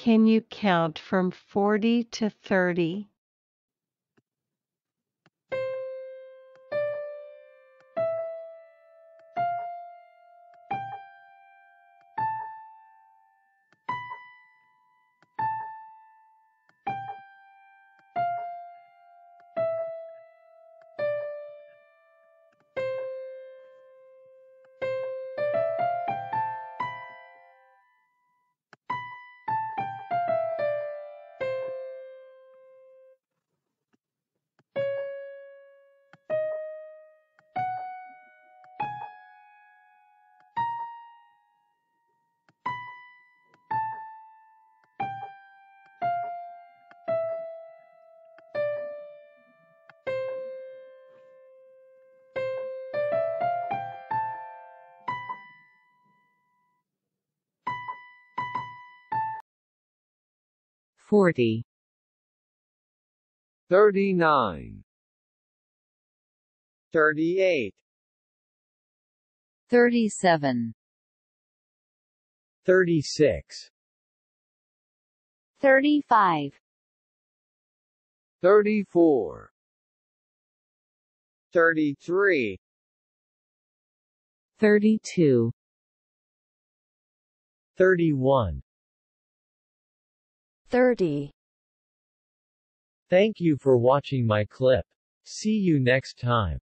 Can you count from 40 to 30? $40, 39, 38, $37, 36, $35, 34, 33, $32, 31. $30. Thank you for watching my clip. See you next time.